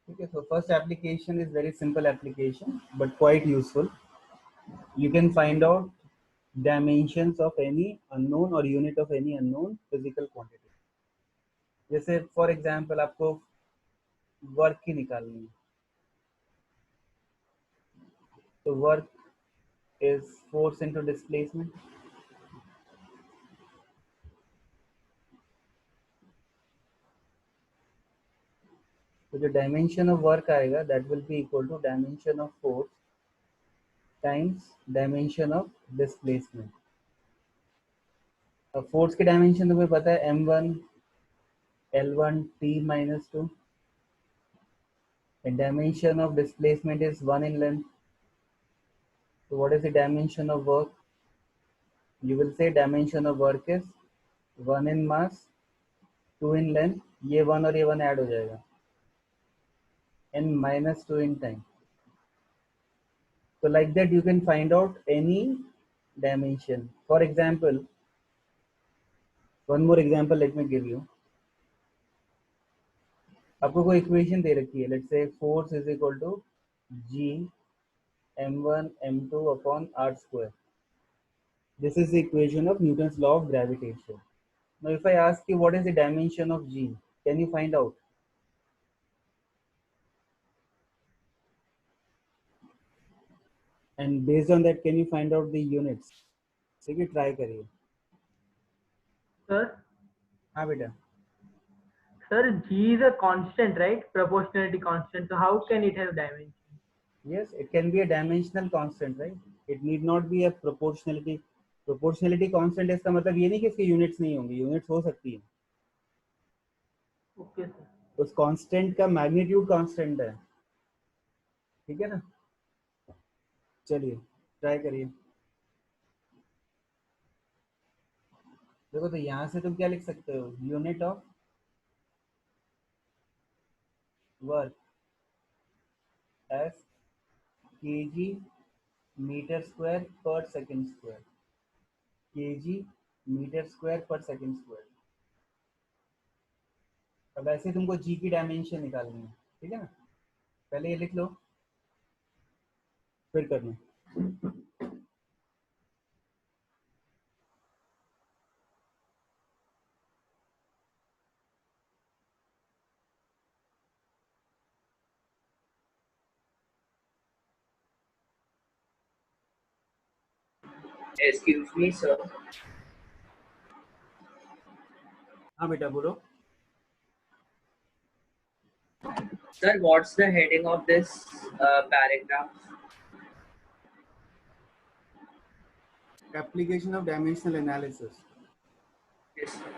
Okay, so first application is very simple application but quite useful. You can find out dimensions of any unknown or unit of any unknown physical quantity. जैसे for example आपको work की निकालनी है, तो work is force into displacement. तो जो dimension of work आएगा that will be equal to dimension of force times dimension of displacement. अब फोर्स के डायमेंशन तुम्हें पता है m1 L1 T minus 2 and dimension of displacement is 1 in length. So what is the dimension of work? You will say dimension of work is 1 in mass 2 in length. ये 1 और ये 1 add हो जाएगा and minus 2 in time. So like that you can find out any dimension. For example, one more example let me give you. आपको कोई equation दे रखी है, let's say force is equal to G m1 m2 upon r square. This is the equation of Newton's law of gravitation. Now if I ask you what is the dimension of G, can you find out? And based on that can you find out the units? ठीक है, try करिए. Sir, हाँ बेटा. sir, G is a constant, right? Proportionality constant. So how can it have dimension? Yes, it can be a dimensional constant, right? It need not be a proportionality. Proportionality constant इसका मतलब ये नहीं कि इसके units नहीं होंगे, units हो सकती है. Okay, sir. उस कांस्टेंट का मैग्नीट्यूड कांस्टेंट है, ठीक है ना. चलिए ट्राई करिए. देखो तो यहाँ से तुम क्या लिख सकते हो, unit of work as kg metre square per second square. KG metre square per second square. अब ऐसे तुमको जी की डायमेंशन निकालनी है, ठीक है ना. पहले ये लिख लो फिर करना. Excuse me, sir. हाँ बेटा बोलो. Sir, what's the heading of this paragraph? Application of dimensional analysis. Yes, sir.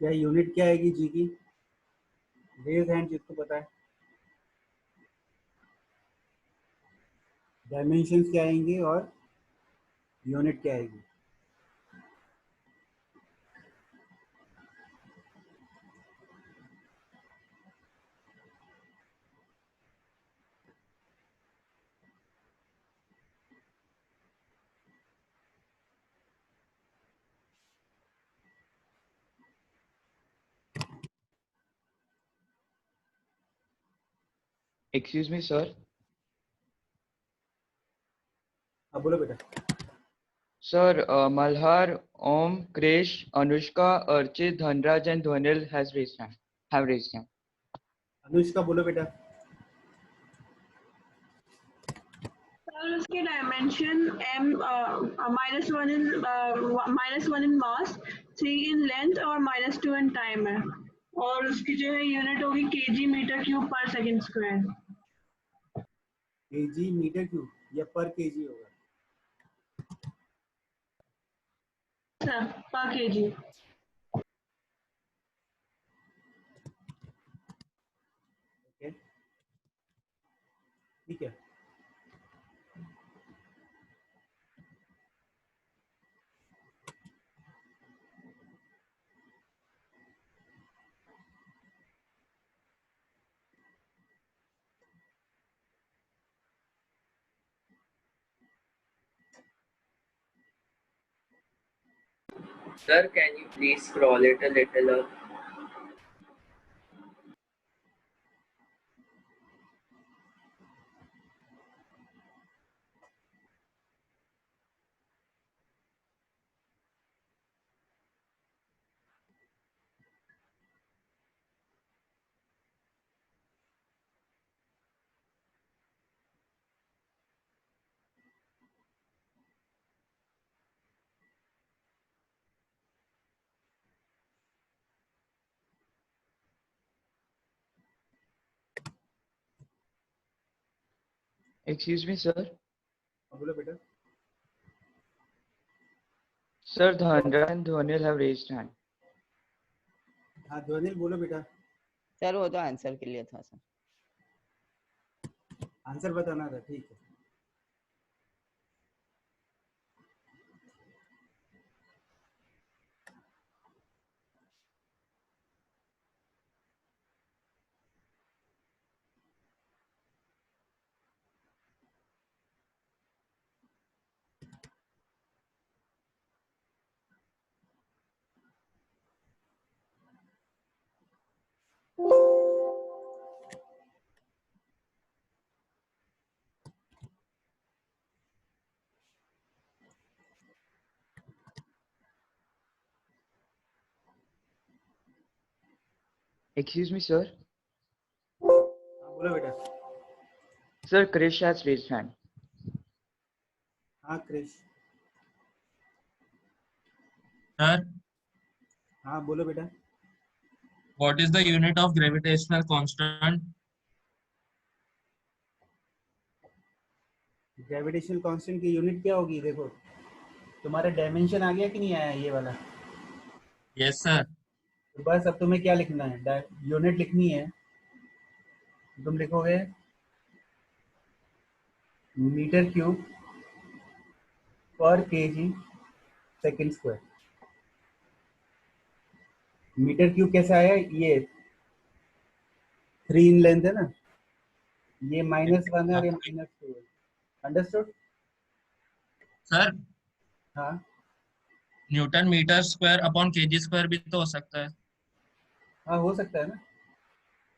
क्या यूनिट क्या आएगी जी की? रेज हैंड जिसको पता है। डायमेंशंस क्या आएंगे और यूनिट क्या आएगी? Excuse me, sir. अब बोलो बेटा। Sir, Malhar, Om, Krish, Anushka, Archit, Dhanraj, and Dhwanil have raised hand. Anushka बोलो बेटा। सर उसके dimension m -1 in mass, 3 in length और -2 इन टाइम है, और उसकी जो है यूनिट होगी kg metre cube per second square. KG metre cube या पर केजी होगा? सर पर kg। ओके ठीक है। Sir, can you please scroll it a little up? Excuse me, sir. अब बोलो बेटा। Sir, Dhanraj and Dhwanil have raised hand. हाँ ध्वनिल बोलो बेटा। सर वो तो आंसर के लिए था सर। आंसर बताना था, ठीक है। Excuse me, sir. हाँ बोलो बेटा। Sir, Krish has raised hand. हाँ क्रिश। Sir, हाँ बोलो बेटा। what is the unit of gravitational constant? Gravitational constant की यूनिट क्या होगी? देखो तुम्हारे डायमेंशन आ गया कि नहीं आया ये वाला? Yes, sir. तो बस अब तुम्हें क्या लिखना है? यूनिट लिखनी है। तुम लिखोगे metre cube per KG second square. Metre cube कैसा आया? ये 3 इन लेंथ है ना, ये -1 है और ये -2 है। अंडरस्टूड? Sir, हाँ newton metre square upon kg square भी तो हो सकता है। हाँ हो सकता है ना।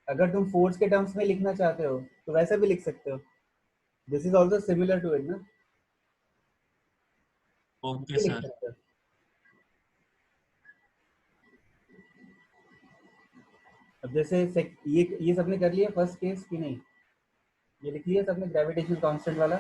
अगर तुम फोर्स के टर्म्स में लिखना चाहते हो तो वैसे भी लिख सकते हो। This is also similar to it ना, ओके ये लिख सर। सकते हो। अब जैसे ये सबने कर लिया फर्स्ट केस कि नहीं? ये लिख लिया सबने ग्रेविटेशनल कांस्टेंट वाला?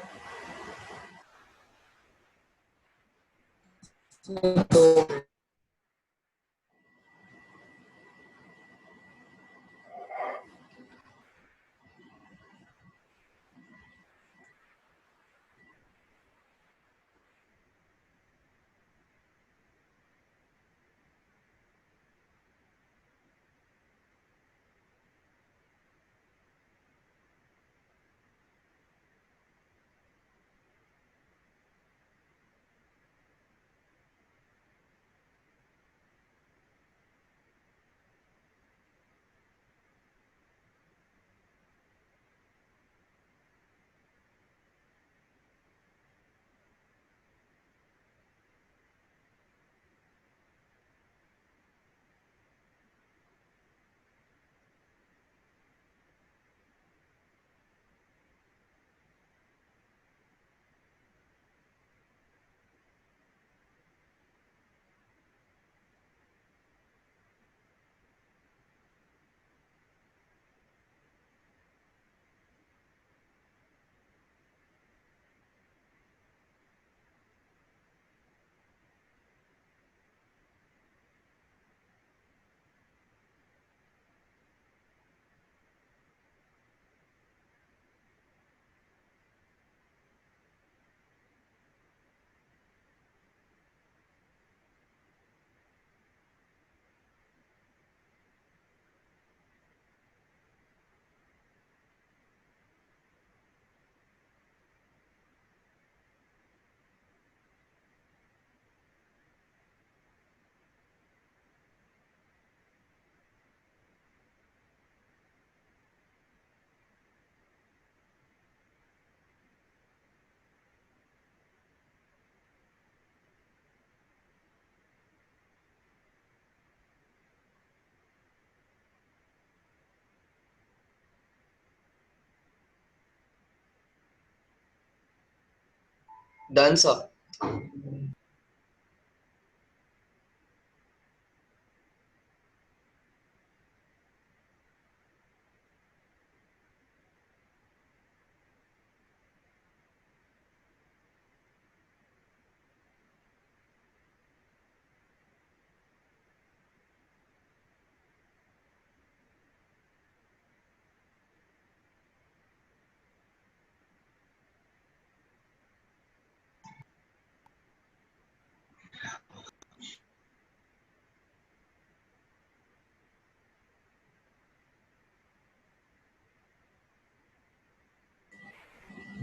Done, sir.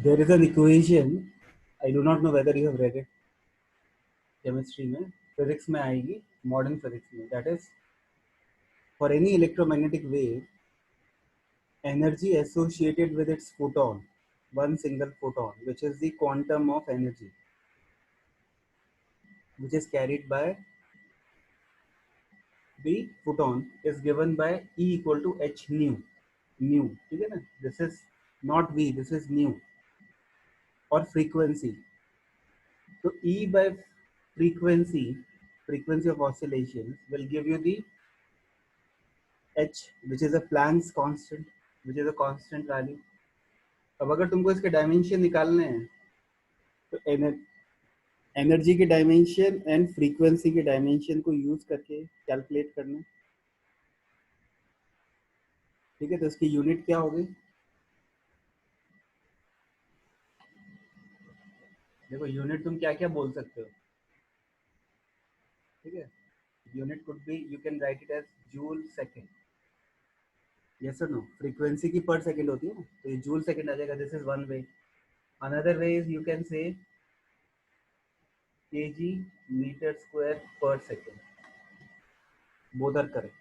There is an equation. I do not know whether you have read it. Chemistry में, physics में आएगी, modern physics में. That is, for any electromagnetic wave, energy associated with its photon, one single photon, which is the quantum of energy, which is carried by the photon, is given by E equal to h nu. Nu, ठीक है ना? This is not V, this is nu, or frequency. So E by frequency, frequency of oscillations, will give you the h, which is a Planck's constant, which is a constant value. अब अगर तुमको इसके dimension निकालने हैं तो energy के dimension and frequency के dimension को यूज करके कैलकुलेट करना. ठीक है, तो इसकी यूनिट क्या होगी? देखो यूनिट तुम क्या क्या बोल सकते हो. ठीक है, unit could be, you can write it as joule second. Yes और नो? फ्रीक्वेंसी की पर सेकंड होती है ना, तो ये जूल सेकंड आ जाएगा. This is one way. Another way is you can say kg meter square per second. Both are correct.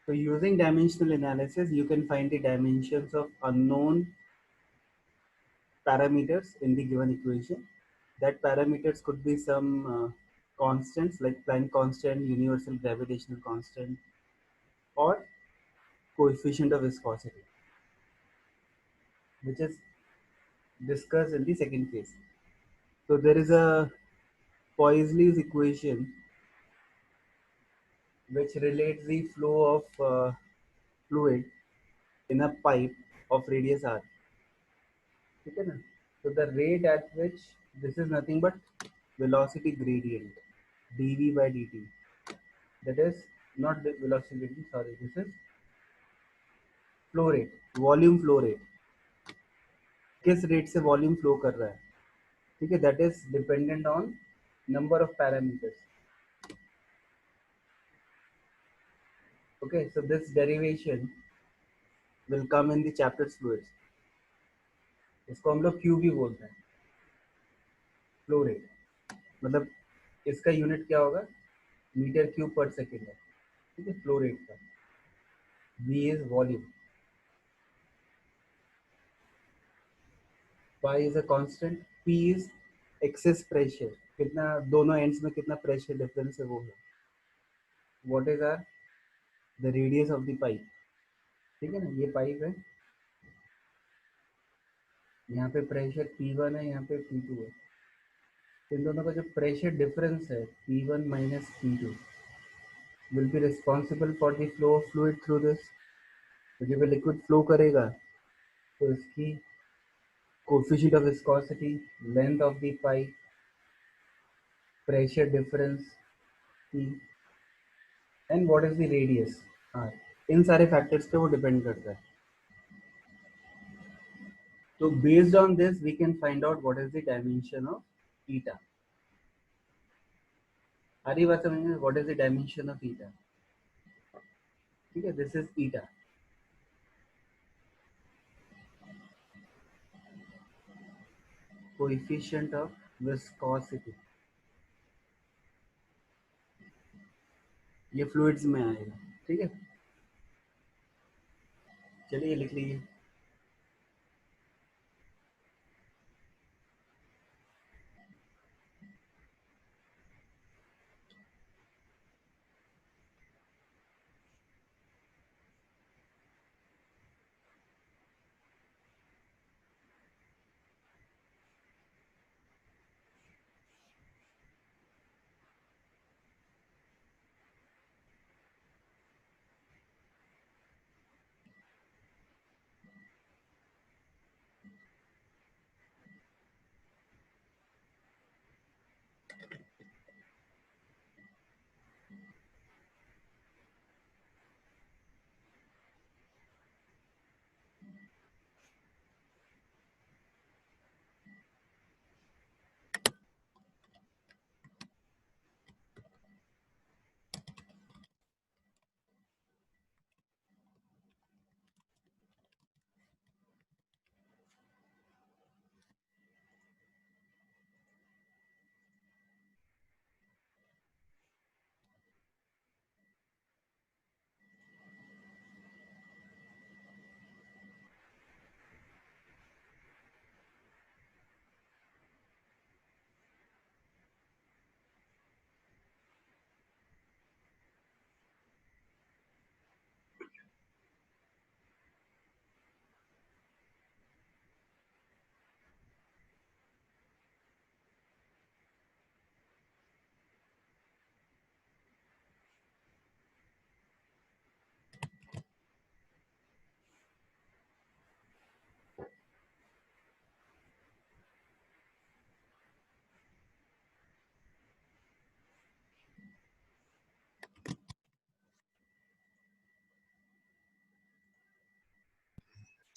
So using dimensional analysis, you can find the dimensions of unknown parameters in the given equation. That parameters could be some constants like Planck constant, universal gravitational constant, or coefficient of viscosity, which is discussed in the second case. So there is a Poiseuille's equation which relates the flow of fluid in a pipe of radius r. ठीक है ना? So the rate at which, this is nothing but velocity gradient dv by dt. That is not the velocity gradient, sorry, this is flow rate, volume flow rate. किस rate से volume flow कर रहा है? ठीक है, that is dependent on number of parameters. Okay, so this derivation will come in the chapter fluids. इसको हम लोग Q भी बोलते हैं, फ्लो रेट. मतलब इसका यूनिट क्या होगा? मीटर क्यूब पर सेकेंड है. ठीक है, फ्लो रेट का. V is volume, Y is a constant, P is excess pressure. कितना दोनों एंड्स में कितना प्रेशर डिफरेंस है वो है. What is our the radius of the pipe? ठीक है ना, ये पाइप है, यहाँ पे प्रेशर P1 है, यहाँ पे P2 है. इन दोनों का जो प्रेशर डिफरेंस है P1 minus P2 will be responsible for the flow of fluid through this. तो जब लिक्विड फ्लो करेगा तो इसकी coefficient of viscosity, length of the pipe, pressure difference P, and what is the radius R, इन सारे factors पे वो depend करता है. तो based on this we can find out what is the dimension of eta. सारी बात समझ में? What is the dimension of ईटा? ठीक है, this is eta. Coefficient of viscosity, ये फ्लूइड्स में आएगा. ठीक है, चलिए लिख लीजिए.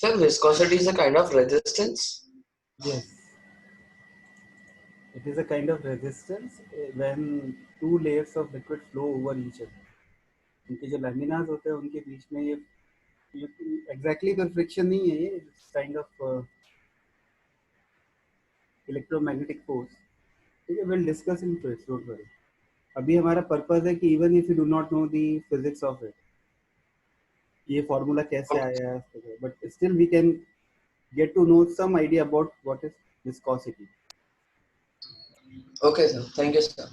Sir, viscosity is a kind of resistance. Yes, it is a kind of resistance when two layers of liquid flow over each other. उनके जो लैमिनास होते हैं उनके बीच में ये एग्जैक्टली तो फ्रिक्शन नहीं है, ये काइंड ऑफ इलेक्ट्रोमैग्नेटिक फोर्स. ठीक है, विल डिस्कस इन फिर, डोंट वरी. अभी हमारा पर्पस है कि even if you do not know the physics of it, ये फॉर्मूला कैसे आया है, but still we can get to know some idea about what is viscosity. Okay, sir. Thank you, sir.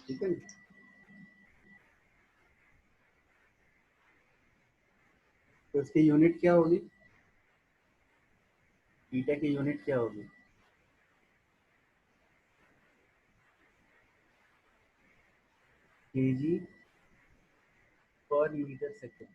ठीक है. तो इसकी यूनिट क्या होगी? ईटा की यूनिट क्या होगी? Kg per metre second.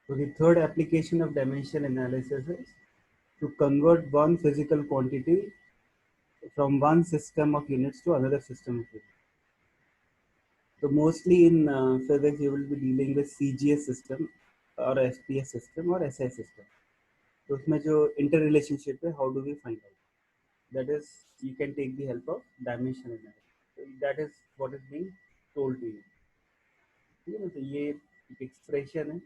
So the third application of dimensional analysis is to convert one physical quantity from one system of units to another system of units. So mostly in physics you will be dealing with CGS system or SPS system or SI system. So उसमें जो interrelationship है, how do we find out? That is, you can take the help of dimensional analysis. So that is what is being told to you. ठीक है ना, तो ये एक expression है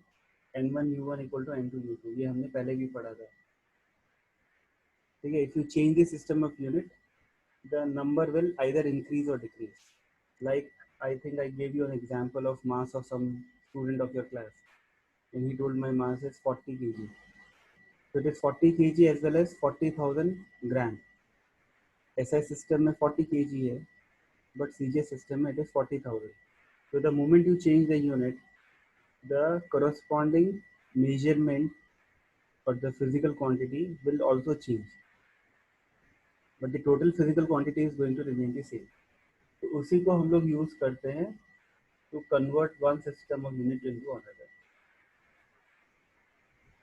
n1 u1 equal to n2 u2, ये हमने पहले भी पढ़ा था. ठीक है, if you change the system of unit, the number will either increase or decrease. Like I think I gave you an example of mass of some student of your class, and he told my mass is 40 kg. So it is 40 kg as well as 40,000 gram. SI system में 40 kg है, but CGS system में it is 40,000. So the moment you change the unit, the corresponding measurement or the physical quantity will also change, but the total physical quantity is going to remain the same. तो उसी को हम लोग use करते हैं to convert one system of unit into another.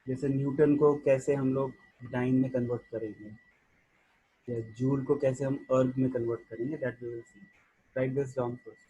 जैसे Newton को कैसे हम लोग डाइन में कन्वर्ट करेंगे, या जूल को कैसे हम अर्ग में कन्वर्ट करेंगे, that we will see. Write this down first.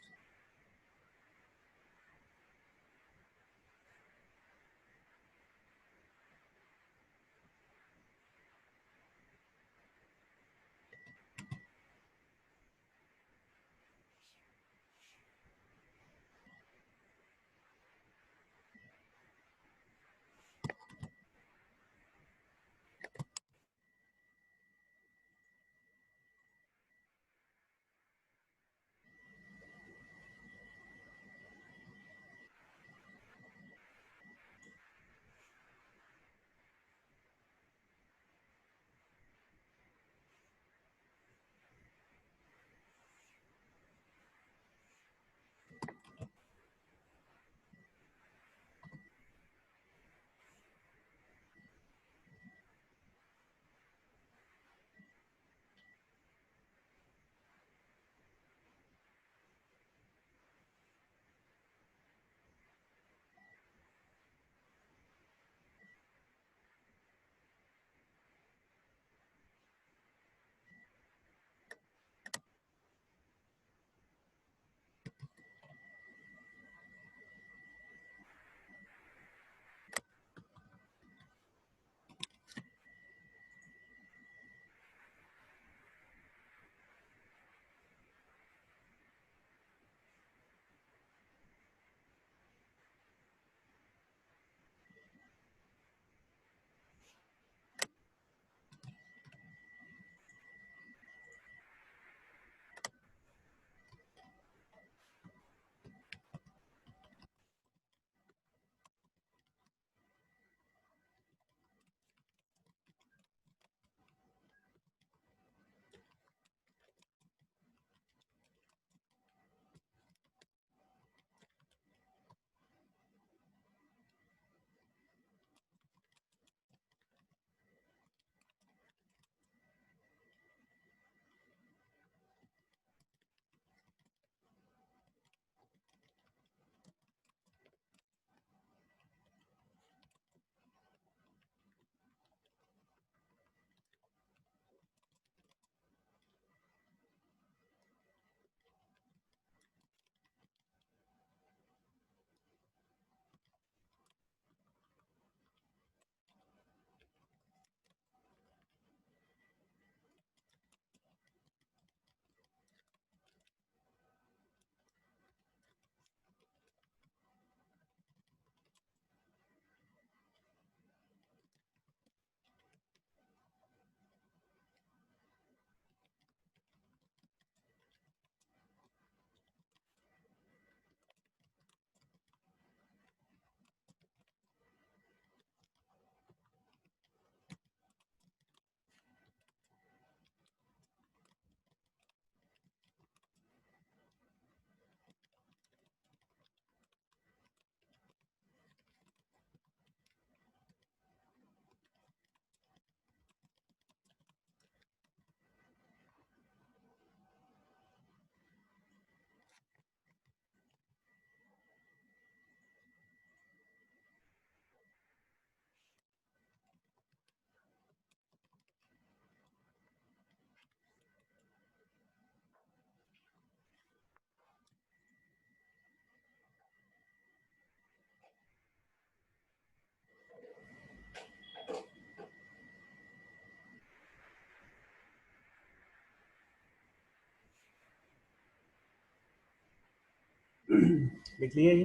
लिख लिया ये?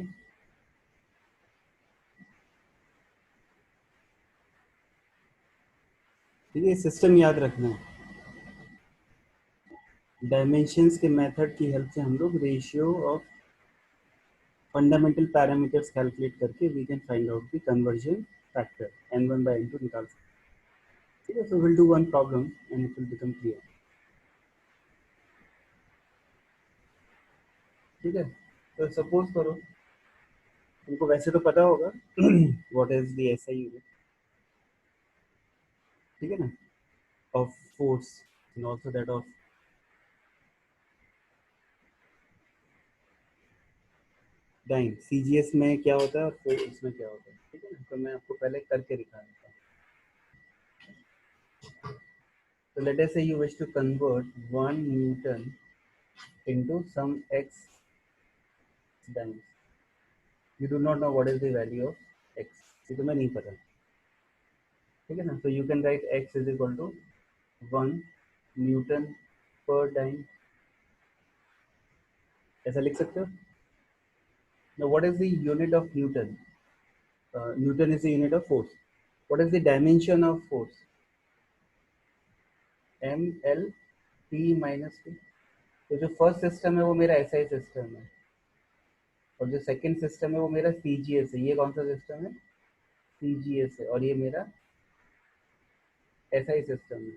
ठीक है, सिस्टम याद रखना है। डायमेंशंस के मेथड की हेल्प से हम लोग ratio of fundamental parameters calculate करके we can find out the conversion factor n1 by n2 निकाल सकते हैं। ठीक है, so will do one problem and it will become clear. ठीक है, तो सपोज करो तुमको वैसे तो पता होगा what is the SI unit, ठीक है ना, of force and also that of dyne. CGS में क्या होता है और फोर्स में क्या होता है, ठीक है ना। तो मैं आपको पहले करके दिखा देता हूँ। So let us say you wish to convert 1 Newton into some x dynes. You do not know what is the value of x. ये तुम्हें नहीं पता, ठीक है ना। So you can write x is equal to 1 Newton per dyne, ऐसा लिख सकते हो। Now what is the unit of Newton? Newton is the unit of force. What is the dimension of force? ml p minus t। तो जो first system है वो मेरा SI system है, और जो सेकंड सिस्टम है वो मेरा सीजीएस है। ये कौन सा सिस्टम है? सीजीएस है, और ये मेरा एसआई सिस्टम है।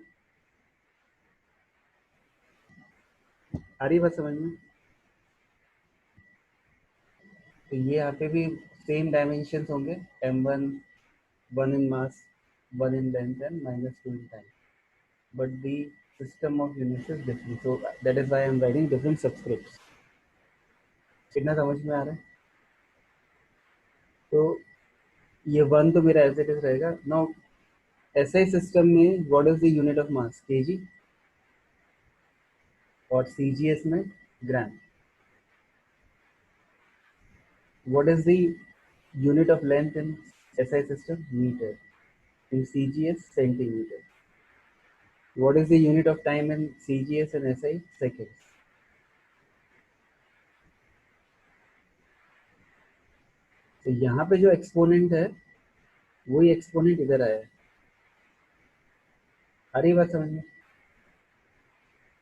आ रही बात समझ में? तो ये यहाँ पे भी सेम डायमेंशंस होंगे, m1 1 in mass, 1 in length and -2 in time, but the system of units is different, so that is why I am writing different subscripts। कितना समझ में आ रहा है? तो ये 1 तो मेरा एज इट इज रहेगा। नाउ एसआई सिस्टम में what is the unit of mass? Kg, और सीजीएस में gram. What is the unit of length in SI system? Metre. In CGS, centimeter. What is the unit of time in CGS and SI? Seconds. तो यहाँ पे जो exponent है वही exponent इधर आया है। आ रही बात समझ में?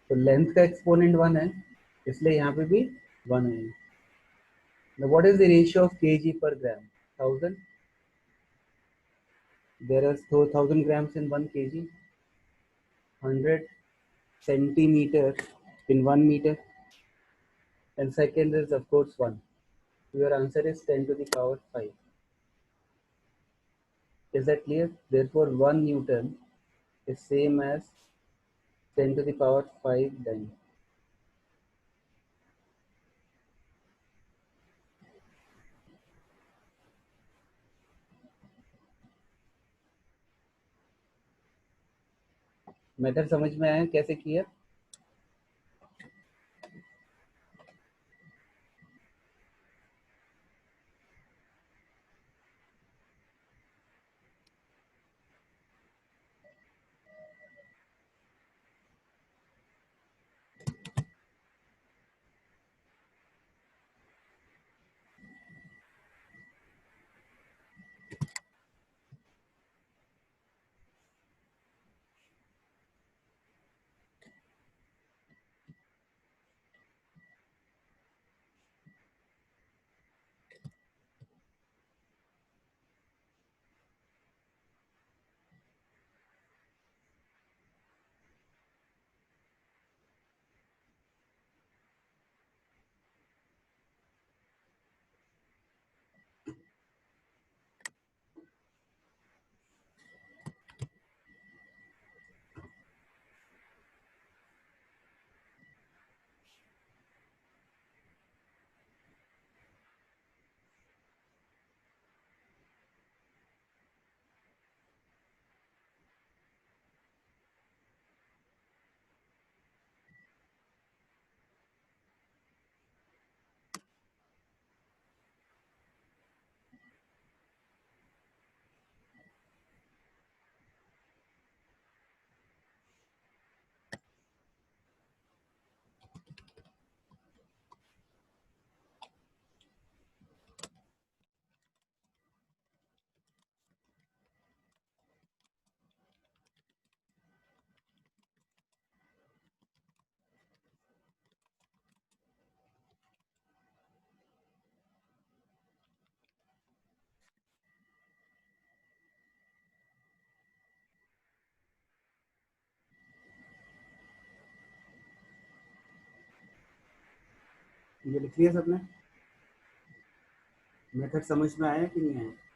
तो लेंथ का एक्सपोनेंट 1 है, इसलिए यहाँ पे भी 1 है। Now what is the ratio of kg per gram? 1000. There are 1000 grams in 1 kg. 100 centimeter in 1 meter. And second is of course 1. Your answer is 10 to the power 5. Is that clear? Therefore 1 Newton is same as 10 to the power 5 dyne। Method समझ में आया कैसे किया? ये लिख लिया सबने? Method समझ में आया कि नहीं आया?